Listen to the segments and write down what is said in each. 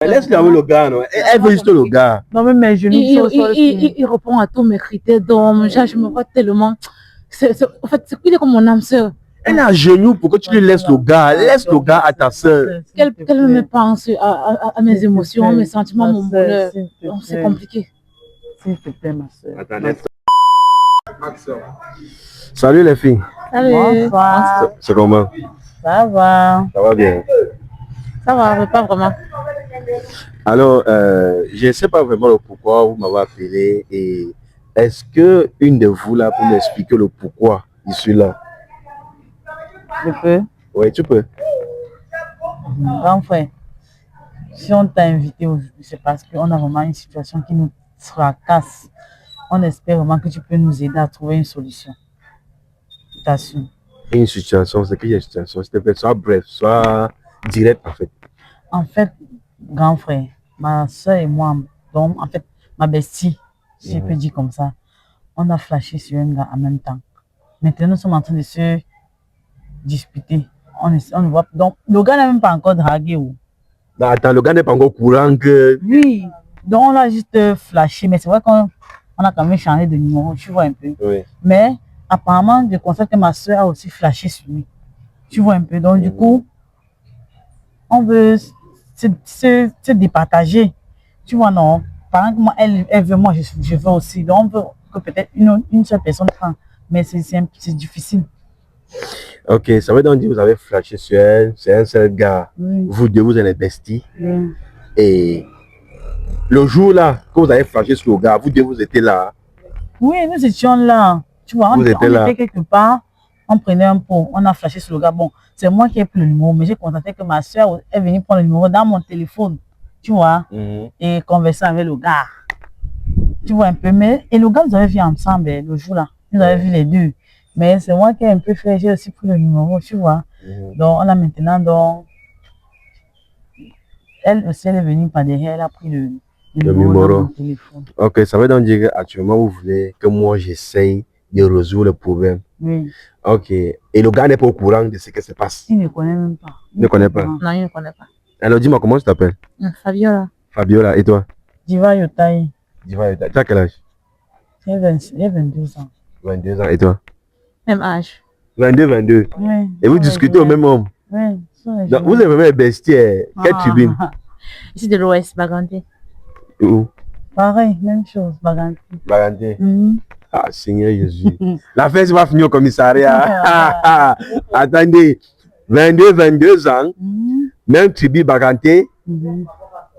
Laisse-le avec le gars, non? Elle veut juste le gars. Non, mais mes genoux il répond à tous mes critères. Donc, je me vois tellement. En fait, il est comme mon âme sœur. Elle est à genoux, pourquoi tu lui laisses le gars? Laisse le gars à ta sœur. Qu'elle me pense à mes émotions, mes sentiments, mon bonheur. C'est compliqué. S'il te plaît, ma soeur. Attendez. Salut les filles. Salut. Bonsoir. C'est comment? Ça va. Ça va bien. Ça va, mais pas vraiment. Alors, je ne sais pas vraiment le pourquoi vous m'avez appelé et est-ce que une de vous là pour m'expliquer le pourquoi je suis là? Je peux? Oui, tu peux. Grand frère, si on t'a invité aujourd'hui, c'est parce qu'on a vraiment une situation qui nous fracasse. On espère vraiment que tu peux nous aider à trouver une solution. Je t'assure. Une situation, c'est qu'il y a une situation, s'il te plaît, soit bref, soit direct en fait. En fait, grand frère, ma soeur et moi, donc en fait, ma bestie, si je peux dire comme ça, on a flashé sur un gars en même temps. Maintenant, nous sommes en train de se disputer. On ne voit donc le gars n'a même pas encore dragué. Non, attends, le gars n'est pas encore au courant que... Oui, donc on a juste flashé, mais c'est vrai qu'on a quand même changé de numéro, tu vois un peu. Oui. Mais apparemment, je constate que ma soeur a aussi flashé sur lui. Tu vois un peu. Donc du coup, on veut se départager. Tu vois, non? Par exemple, moi, elle veut, moi, je veux aussi. Donc on veut que peut-être une seule personne prenne. Mais c'est difficile. Ok, ça veut donc dire que vous avez flashé sur elle, c'est un seul gars. Oui. Vous deux, vous êtes les besties. Oui. Et le jour là, que vous avez flashé sur le gars, vous deux, vous étiez là. Oui, nous étions là. Tu vois, on était quelque part, on prenait un pot, on a flashé sur le gars. Bon, c'est moi qui ai pris le numéro, mais j'ai constaté que ma soeur est venue prendre le numéro dans mon téléphone. Tu vois, et converser avec le gars. Tu vois un peu, mais et le gars, nous avait vu ensemble le jour là. Nous avons vu les deux. Mais c'est moi qui ai un peu fait, j'ai aussi pris le numéro, tu vois. Donc, on a maintenant, donc, elle aussi, elle est venue par derrière, elle a pris le numéro dans mon téléphone. Ok, ça veut donc dire qu'actuellement, vous voulez que moi, j'essaye de résoudre le problème. Oui. Ok. Et le gars n'est pas au courant de ce qui se passe. Il ne connaît même pas. Il ne connaît pas. Non, il ne connaît pas. Alors, dis-moi, comment tu t'appelles? Fabiola. Fabiola, et toi? Diva Yotaï. Diva Yotaï. Tu as quel âge? J'ai 22 ans. 22 ans, et toi? Même âge. 22. Oui. Et vous discutez au même homme? Oui. Donc, vous êtes vraiment les besties. Quelle tribune? Ici de l'Ouest, Baganté. Où? Pareil, même chose, Baganté. Baganté. Ah, Seigneur Jésus. La fête va finir au commissariat. Attendez, 22 ans, même tribu Baganté,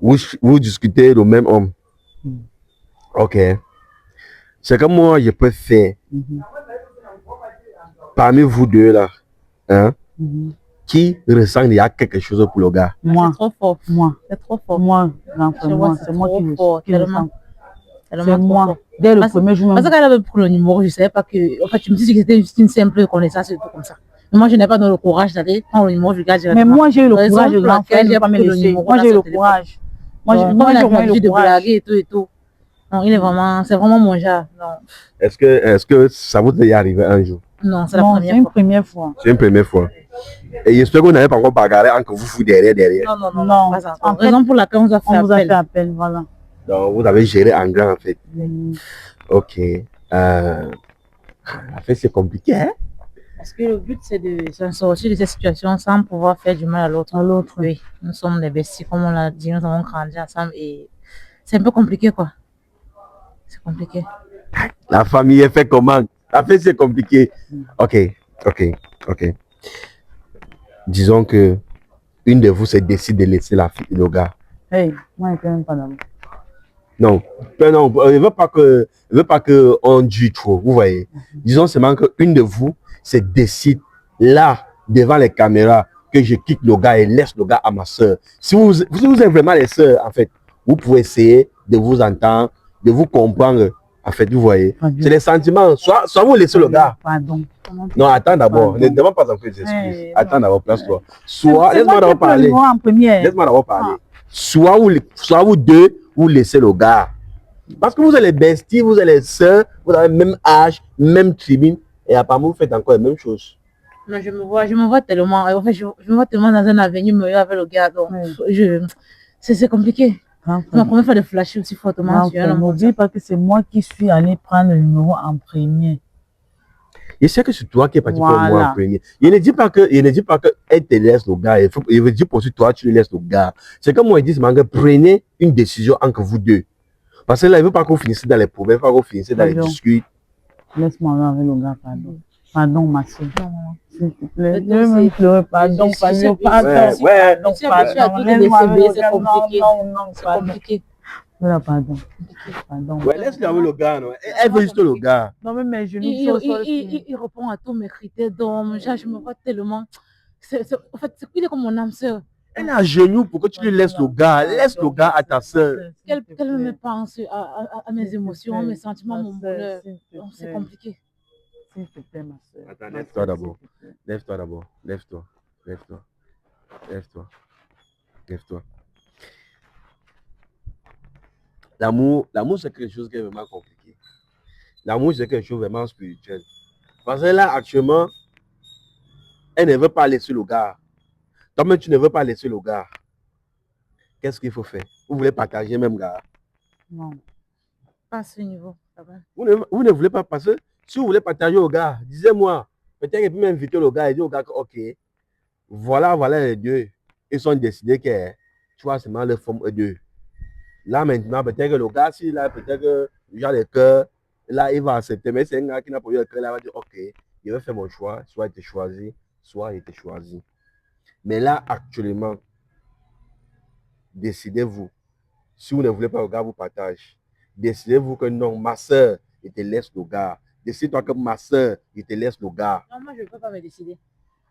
vous discutez le même homme. Ok. C'est comme moi, je peux faire. Parmi vous deux là, hein, qui ressent qu'il y a quelque chose pour le gars? Moi. C'est trop fort. Moi. C'est trop fort. Moi, c'est moi qui ressens. C'est moi. Dès le premier jour. Parce qu'elle avait pris le numéro, je ne savais pas que. En fait, je me suis dit que c'était juste une simple connaissance, tout comme ça. Mais moi, je n'ai pas donné le courage d'aller prendre le numéro du gars directement. Mais moi, j'ai eu le courage de l'enfer, j'ai pas me laisser. Moi, j'ai eu le courage. Moi, j'ai eu le courage. Et tout. Non, il est vraiment, c'est vraiment mon genre. Est-ce que ça vous est arrivé un jour? Non, c'est la première fois. C'est une première fois. Et j'espère que vous n'avez pas encore bagarré entre vous derrière. Non. En raison pour laquelle on vous a fait appel, voilà. Donc, vous avez géré en grand, en fait. Ok. En fait, c'est compliqué, hein? Parce que le but, c'est de s'en sortir de cette situation sans pouvoir faire du mal à l'autre. Oui, nous sommes des besties, comme on l'a dit, nous avons grandi ensemble et c'est un peu compliqué, quoi. C'est compliqué. La famille est fait comment? La fait, c'est compliqué. Ok. Disons que une de vous se décide de laisser le gars. Hey, moi, je ne peux même pas d'amour. Non, je veux pas que on dise trop, vous voyez. Disons seulement qu'une de vous se décide là, devant les caméras, que je quitte le gars et laisse le gars à ma soeur. Si vous êtes vraiment les sœurs, en fait, vous pouvez essayer de vous entendre, de vous comprendre. En fait, vous voyez, c'est les sentiments. Soit vous laissez le gars. Pardon. Non, attends d'abord. Ne demande pas encore des excuses. Attends d'abord, place-toi. Soit, laisse-moi d'abord parler. Laisse-moi d'abord parler. Soit vous deux, vous laissez le gars. Parce que vous êtes les besties, vous êtes les sœurs, vous avez le même âge, même tribune, et apparemment vous faites encore la même chose. Non, je me vois tellement, en fait, je me vois tellement dans un avenir meilleur avec le gars. Donc, C'est compliqué. C'est ma première fois de flasher aussi fortement sur un homme. N'oublie pas que c'est moi qui suis allé prendre le numéro en premier. Je sais que c'est toi qui es parti prendre moi en premier. Il ne dit pas qu'elle te laisse le gars. Il veut dire pour toi, tu le laisses le gars. C'est comme moi, il dit, prenez une décision entre vous deux. Parce que là, il ne veut pas qu'on finisse dans les problèmes, il ne veut pas qu'on finisse dans les disputes. Laisse-moi avec le gars, pardon. Pardon, ma soeur. S'il te plaît. Je vais me pleurer, pardon, pardon. Ouais. C'est compliqué. Voilà, pardon. Ouais, laisse-le avec le gars, non. Elle veut juste le gars. Non, mais mes genoux il répond à tous mes critères d'homme. Je me vois tellement. En fait, il est comme mon âme sœur. Elle est à genoux pour que tu lui laisses le gars. Laisse le gars à ta sœur. Qu'elle me pense à mes émotions, mes sentiments, mon bonheur. C'est compliqué. S'il te plaît, ma soeur. Attends, lève-toi d'abord. Lève-toi d'abord. Lève-toi. Lève-toi. Lève-toi. Lève-toi. L'amour, c'est quelque chose qui est vraiment compliqué. L'amour, c'est quelque chose de vraiment spirituel. Parce que là, actuellement, elle ne veut pas laisser le gars. Toi-même, tu ne veux pas laisser le gars. Qu'est-ce qu'il faut faire? Vous voulez partager même gars? Non. Pas à ce niveau. Vous ne voulez pas passer? Si vous voulez partager au gars, disez-moi. Peut-être qu'il peut m'inviter le gars et dire au gars que, ok, voilà les deux. Ils sont décidés que, tu vois, c'est mal le forme eux deux. Là, maintenant, peut-être que le gars, si là, peut-être que j'ai le cœur, là, il va accepter. Mais c'est un gars qui n'a pas eu le cœur, là, il va dire, ok, il va faire mon choix, soit il était choisi, soit il était choisi. Mais là, actuellement, décidez-vous. Si vous ne voulez pas le gars vous partage, décidez-vous que non, ma soeur, il te laisse le gars. Décide-toi que ma soeur, il te laisse le gars. Non, moi, je ne peux pas me décider.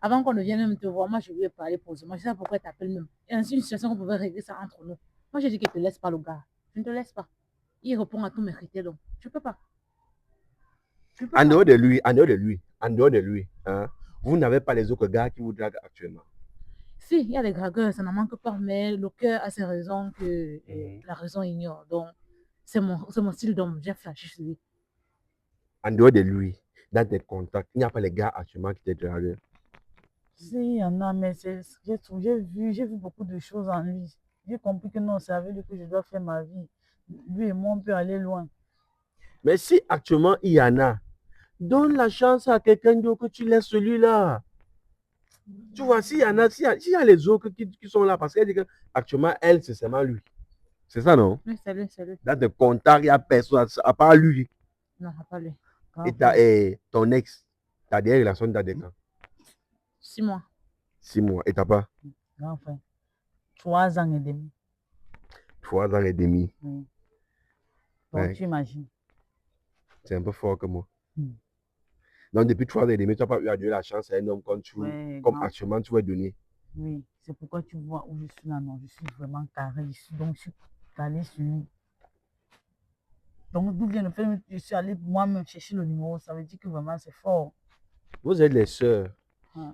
Avant qu'on ne vienne même te voir, moi, je lui ai parlé posément. Je sais pas pourquoi tu t'appelles même. Et ainsi, une situation qu'on pouvait régler ça entre nous. Moi, j'ai dit qu'il ne te laisse pas le gars. Je ne te laisse pas. Il répond à tous mes critères, donc je ne peux pas. En dehors de lui, hein, vous n'avez pas les autres gars qui vous draguent actuellement. Si, il y a des dragueurs, ça n'en manque pas, mais le cœur a ses raisons que la raison ignore. Donc, c'est mon style d'homme. J'ai flashé sur lui. En dehors de lui, dans tes contacts, il n'y a pas les gars actuellement qui te draguent. Si, il y en a, mais j'ai vu beaucoup de choses en lui. J'ai compris que non, c'est avec lui que je dois faire ma vie. Lui et moi, on peut aller loin. Mais si actuellement il y en a, donne la chance à quelqu'un d'autre que tu laisses celui-là. Tu vois, s'il y en a, s'il y a les autres qui sont là, parce qu'elle dit qu'actuellement, elle, c'est seulement lui. C'est ça, non? Oui, c'est lui. Dans tes contacts, il n'y a personne, à part lui. Non, à part lui. Et ton ex, ta dernière relation date de quand? 6 mois. 6 mois. Et t'as pas? Grand frère. 3 ans et demi. 3 ans et demi. Oui. Donc, ouais. Tu imagines. C'est un peu fort que moi. Donc, depuis 3 ans et demi, tu n'as pas eu à donner la chance à un homme comme actuellement tu vas donner. Oui, c'est pourquoi tu vois où je suis là. Non, je suis vraiment carré ici. Donc, je suis allé sur lui. Donc, d'où vient le fait que je suis allé moi-même chercher le numéro, ça veut dire que vraiment c'est fort. Vous êtes les sœurs.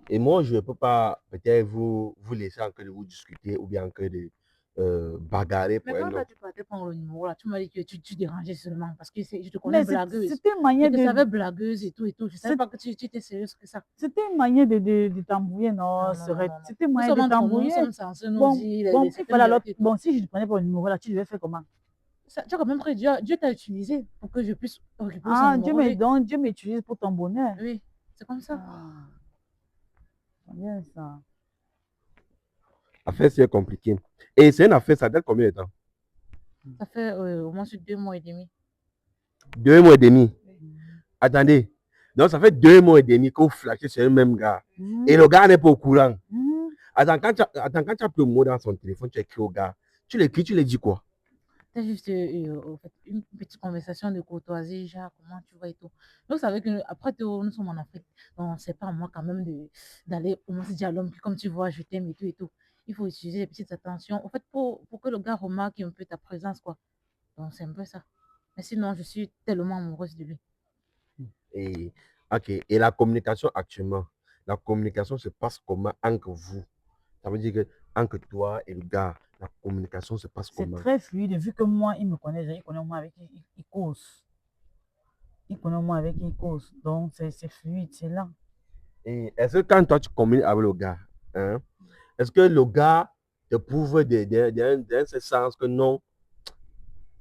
Et moi, je ne peux pas peut-être vous laisser encore de vous discuter ou bien encore de bagarrer pour un homme. Mais quand tu partais prendre le numéro, là, tu m'as dit que tu dérangeais seulement parce que je te connais blagueuse. C'était une manière de... Tu savais blagueuse et tout. Je ne savais pas que tu étais sérieuse que ça. C'était une manière de t'embrouiller, non, c'était une manière de t'embrouiller. Nous sommes censés nous dire... Bon, si je ne prenais pas le numéro là, tu devais faire comment? Tu as quand même pris Dieu t'a utilisé pour que je puisse récupérer son numéro. Dieu m'utilise pour ton bonheur. Oui, c'est comme ça. C'est bien ça. L'affaire, c'est compliqué. Et c'est une affaire, ça date combien de temps? Ça fait au moins 2 mois et demi. 2 mois et demi? Attendez. Donc, ça fait 2 mois et demi qu'on flashait sur le même gars. Et le gars n'est pas au courant. Attends, quand tu as pris le mot dans son téléphone, tu écris au gars. Tu l'écris, tu lui dis quoi? C'est juste une petite conversation de courtoisie, genre comment tu vas et tout. Donc, c'est avec après, nous sommes en Afrique. Donc, c'est pas à moi quand même d'aller au moins se dire à l'homme, comme tu vois, je t'aime et tout et tout. Il faut utiliser des petites attentions. En fait, pour que le gars remarque un peu ta présence, quoi. Donc, c'est un peu ça. Mais sinon, je suis tellement amoureuse de lui. Et la communication actuellement, la communication se passe comment entre vous? Ça veut dire que entre toi et le gars, la communication se passe comment? C'est très fluide, vu que moi, il me connaît, il connaît moi avec qui il cause. Il connaît moi avec qui il cause. Donc, c'est fluide, c'est là. Et est-ce que quand toi, tu communiques avec le gars, hein, est-ce que le gars te prouve dans ce sens que non,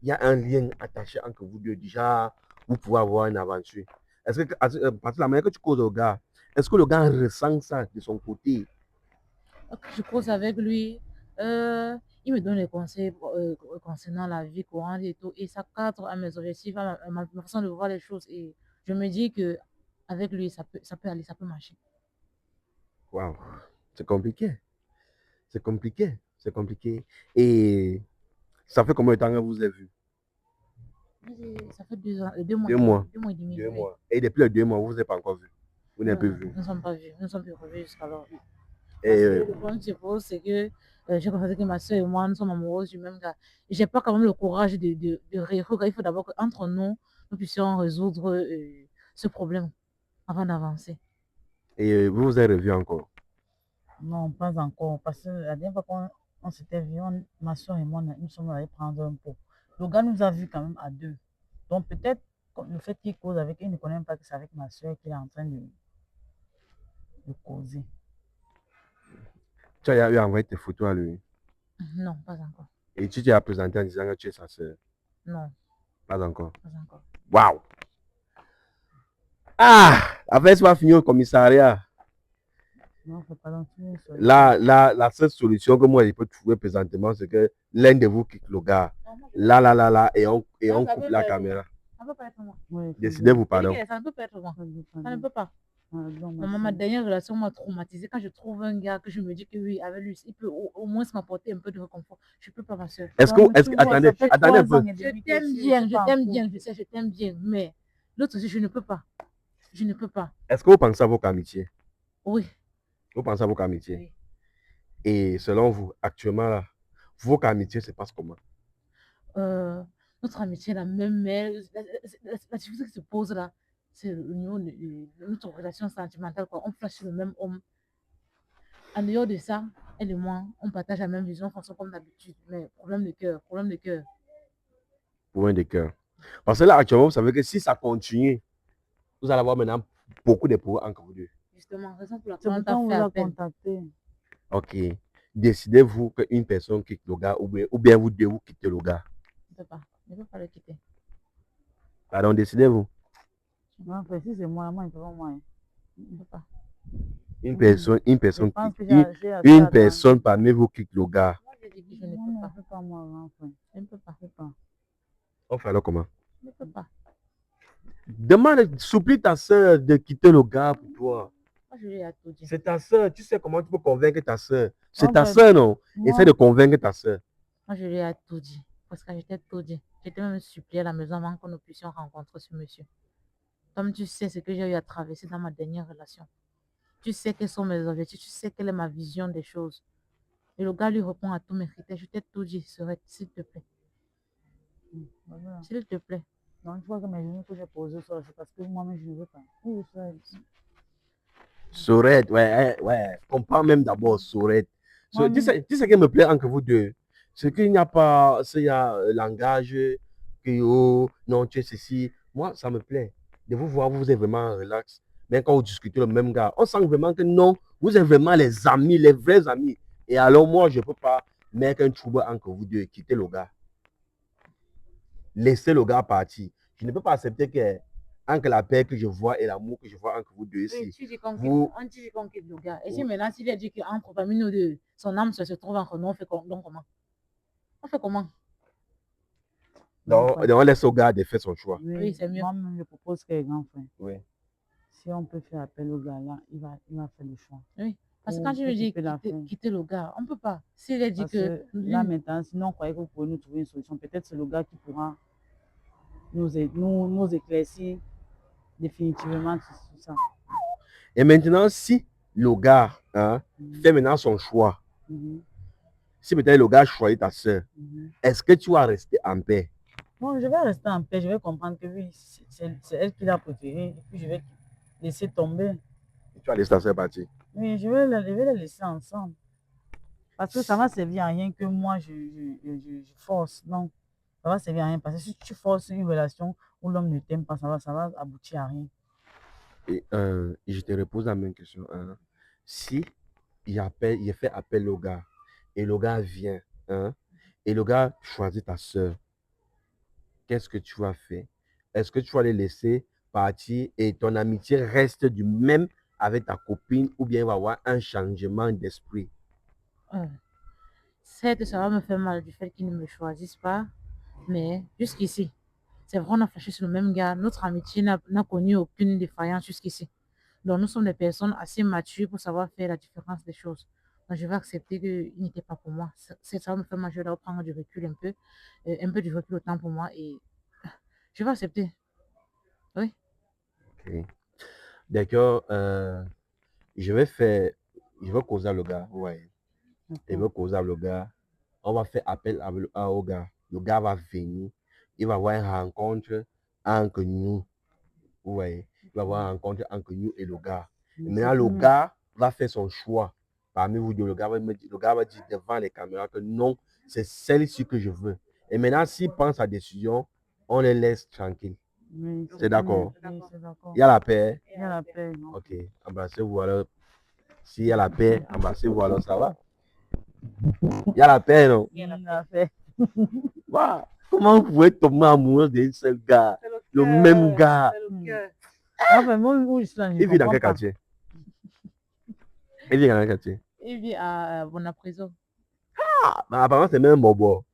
il y a un lien attaché entre vous deux. Déjà, vous pouvez avoir une aventure. Est-ce que, parce que la manière que tu causes au gars, est-ce que le gars ressent ça de son côté? Je cause avec lui. Il me donne des conseils concernant la vie courante et tout. Et ça cadre à mes objectifs, à ma façon de voir les choses. Et je me dis que avec lui, ça peut aller, ça peut marcher. Waouh, c'est compliqué. C'est compliqué. C'est compliqué. Et ça fait combien de temps que vous avez vu? Ça fait 2 ans, 2 mois. 2 mois. 2 mois et demi. 2 mois. Et depuis les 2 mois, vous ne vous êtes pas encore vu. Vous n'avez pas vu. Nous ne sommes pas vus. Nous ne sommes plus revus jusqu'alors. Et Le problème qui se pose, c'est que j'ai constaté que ma soeur et moi, nous sommes amoureuses du même gars. Et j'ai pas quand même le courage de regarder. Il faut d'abord qu'entre nous, nous puissions résoudre ce problème avant d'avancer. Et vous vous avez revu encore? Non, pas encore. Parce que la dernière fois qu'on s'était vu, ma soeur et moi, nous sommes allés prendre un pot. Le gars nous a vus quand même à 2. Donc peut-être le fait qu'il cause avec, il ne connaît même pas que c'est avec ma soeur qu'il est en train de causer. Tu as eu envoyé tes photos à lui? Non, pas encore. Et tu t'es présenté en disant que tu es sa soeur? Non. Pas encore. Pas encore. Waouh! Ah! Après, ça va finir au commissariat. Non, faut pas dans la seule solution que moi je peux trouver présentement, c'est que l'un de vous quitte le gars. Là, et on coupe la caméra. Ça ne peut pas être moi. Oui, Décidez-vous, pardon. Ça ne peut pas être moi. Ça ne peut pas. Ma dernière relation m'a traumatisée. Quand je trouve un gars que je me dis que oui, avec lui, il peut au moins m'apporter un peu de réconfort. Je ne peux pas, ma soeur. Attendez un peu. Je t'aime bien, je sais, je t'aime bien, mais l'autre aussi, je ne peux pas. Je ne peux pas. Est-ce que vous pensez à vos amitiés? Oui. Vous pensez à vos amitiés? Oui. Et selon vous, actuellement, là, vos amitiés se passent comment? Notre amitié est la même, mais la difficulté qui se pose là, c'est au niveau de notre relation sentimentale, quoi. On flash sur le même homme. En dehors de ça, elle et moi, on partage la même vision, façon comme d'habitude. Mais problème de cœur. Problème de cœur. Parce que là, actuellement, vous savez que si ça continue, vous allez avoir maintenant beaucoup de problèmes entre vous deux. Justement, raison pour laquelle on vous a contacté. Ok. Décidez-vous qu'une personne quitte le gars ou bien vous deux vous quittez le gars. Je ne peux pas le quitter. Pardon, décidez-vous. Non, si c'est moi, il peut pas moi. Je ne peux pas. Une personne parmi vous quitte le gars. Moi, je dis que je ne peux pas. Je ne peux pas. On fait alors comment? Je ne peux pas. Demande, supplie ta soeur de quitter le gars pour toi. Moi, je lui ai tout dit. C'est ta soeur. Tu sais comment tu peux convaincre ta soeur. C'est ta soeur, non? Essaie de convaincre ta soeur. Moi, je lui ai tout dit. Parce que j'étais tout dit. J'étais même suppliée à la maison avant que nous puissions rencontrer ce monsieur. Comme tu sais ce que j'ai eu à traverser dans ma dernière relation. Tu sais quels sont mes objectifs. Tu sais quelle est ma vision des choses. Et le gars lui répond à tous mes critères. Je t'ai tout dit, s'il te plaît. S'il te plaît. Donc, une fois que mes genoux que j'ai posés sur c'est parce que moi-même, je ne veux pas. Oui, Sorette, ouais. Comprends même d'abord, Sorette. Tu sais ce qui me plaît entre vous deux? C'est qu'il n'y a pas, il y a langage, que oh, non, tu es ceci. Moi, ça me plaît. De vous voir, vous êtes vraiment relax. Même quand vous discutez le même gars, on sent vraiment que non, vous êtes vraiment les amis, les vrais amis. Et alors, moi, je ne peux pas mettre un trouble entre vous deux, quitter le gars. Laissez le gars partir. Je ne peux pas accepter que entre la paix que je vois et l'amour que je vois entre vous deux ici. Tu dis qu'on quitte le gars. Et si maintenant, s'il a dit qu'entre parmi nous deux, son âme se trouve entre nous, on fait comment? On fait comment? Donc, on laisse au gars de faire son choix. Oui, c'est mieux. Moi-même, je propose que les grands frères. Oui. Si on peut faire appel au gars là, il va faire le choix. Oui. Parce que quand tu me dis quitter le gars, on ne peut pas. S'il a dit que. Là, maintenant, sinon, on croyait que vous pouvez nous trouver une solution. Peut-être c'est le gars qui pourra nous éclaircir définitivement sur ça. Et maintenant, si le gars fait maintenant son choix, si peut-être le gars choisit ta soeur, est-ce que tu vas rester en paix? Bon, je vais rester en paix. Je vais comprendre que oui, c'est elle qui l'a préféré. Et puis, je vais laisser tomber. Et tu vas laisser ta soeur partir? Oui, je vais la laisser ensemble. Parce que ça va servir à rien que moi, je force. Non, ça va servir à rien. Parce que si tu forces une relation où l'homme ne t'aime pas, ça va aboutir à rien. Et je te repose la même question. Si il fait appel au gars, et le gars vient, hein, et le gars choisit ta soeur, qu'est-ce que tu vas faire? Est-ce que tu vas les laisser partir et ton amitié reste du même avec ta copine ou bien il va y avoir un changement d'esprit? Certes, ça va me faire mal du fait qu'ils ne me choisissent pas, mais jusqu'ici, c'est vrai, on a flashé sur le même gars. Notre amitié n'a connu aucune défaillance jusqu'ici. Donc, nous sommes des personnes assez matures pour savoir faire la différence des choses. Donc, je vais accepter qu'il n'était pas pour moi. Ça va me faire mal, je dois prendre du recul un peu du recul autant pour moi et je vais accepter. Oui. Ok. D'accord. Je vais causer à le gars. Ouais. Je vais causer à le gars. On va faire appel au gars. Le gars va venir. Il va avoir une rencontre entre nous. Ouais. Il va avoir une rencontre entre nous et le gars. Et maintenant, le gars va faire son choix. Parmi vous deux, le gars va dire devant les caméras que non, c'est celle-ci que je veux. Et maintenant, s'il prend sa décision, on les laisse tranquilles. Oui, C'est d'accord. oui, c'est d'accord. Il y a la paix. Il y a la paix, non? Ok, embrassez-vous alors. S'il y a la paix, embrassez-vous alors, ça va? Il y a la paix, non? Il y a la paix. Wow. Comment vous pouvez tomber amoureux d'un seul gars? Le même gars. Enfin, moi, où je suis là, je Il vit dans comprends quel pas. quartier? Il vit dans quel quartier? Il vit à Bonaprison. Ah, bah, apparemment, c'est même bobo.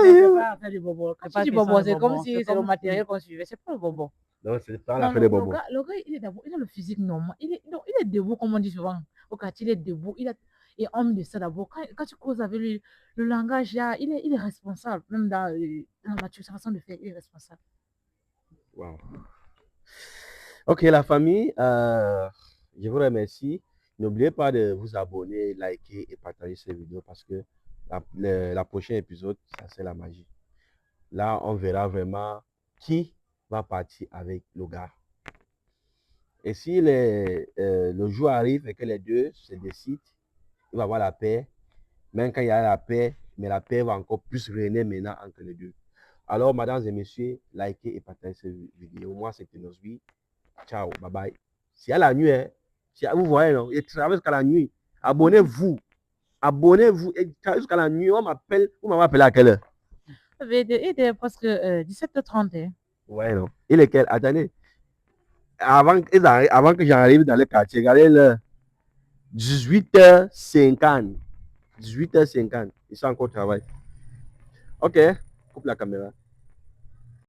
C'est pas affaire du bobo. Quand C'est pas tu dis question bobo, de c'est comme bobo. si c'est le matériel qu'on suivait. C'est pas le bobo. Non, c'est pas Non, l'affaire des bobos. le gars, il est d'abord, il a le physique normal. Non, il est debout, comme on dit souvent. Au quartier, il est debout. Et homme de ça d'abord. Quand tu causes avec lui, le langage, là, il est responsable. Même dans la nature, sa façon de faire, il est responsable. Wow. Ok, la famille, je vous remercie. N'oubliez pas de vous abonner, liker et partager cette vidéo parce que la prochaine épisode, ça c'est la magie. Là, on verra vraiment qui va partir avec le gars. Et si le jour arrive et que les deux se décident, il va y avoir la paix. Même quand il y a la paix, mais la paix va encore plus régner maintenant entre les deux. Alors, mesdames et messieurs, likez et partagez cette vidéo. Moi, c'était Nosby. Ciao, bye bye. C'est à la nuit, hein. Vous voyez, non? Il travaille jusqu'à la nuit. Abonnez-vous. Abonnez-vous et jusqu'à la nuit. On m'appelle. Vous m'avez appelé à quelle heure? Il était presque 17h30. Hein. Ouais, non. Il est quel? Attendez. Avant que j'arrive dans le quartier, regardez l'heure. 18h50. 18h50. Ils sont encore au travail. Ok. Coupe la caméra.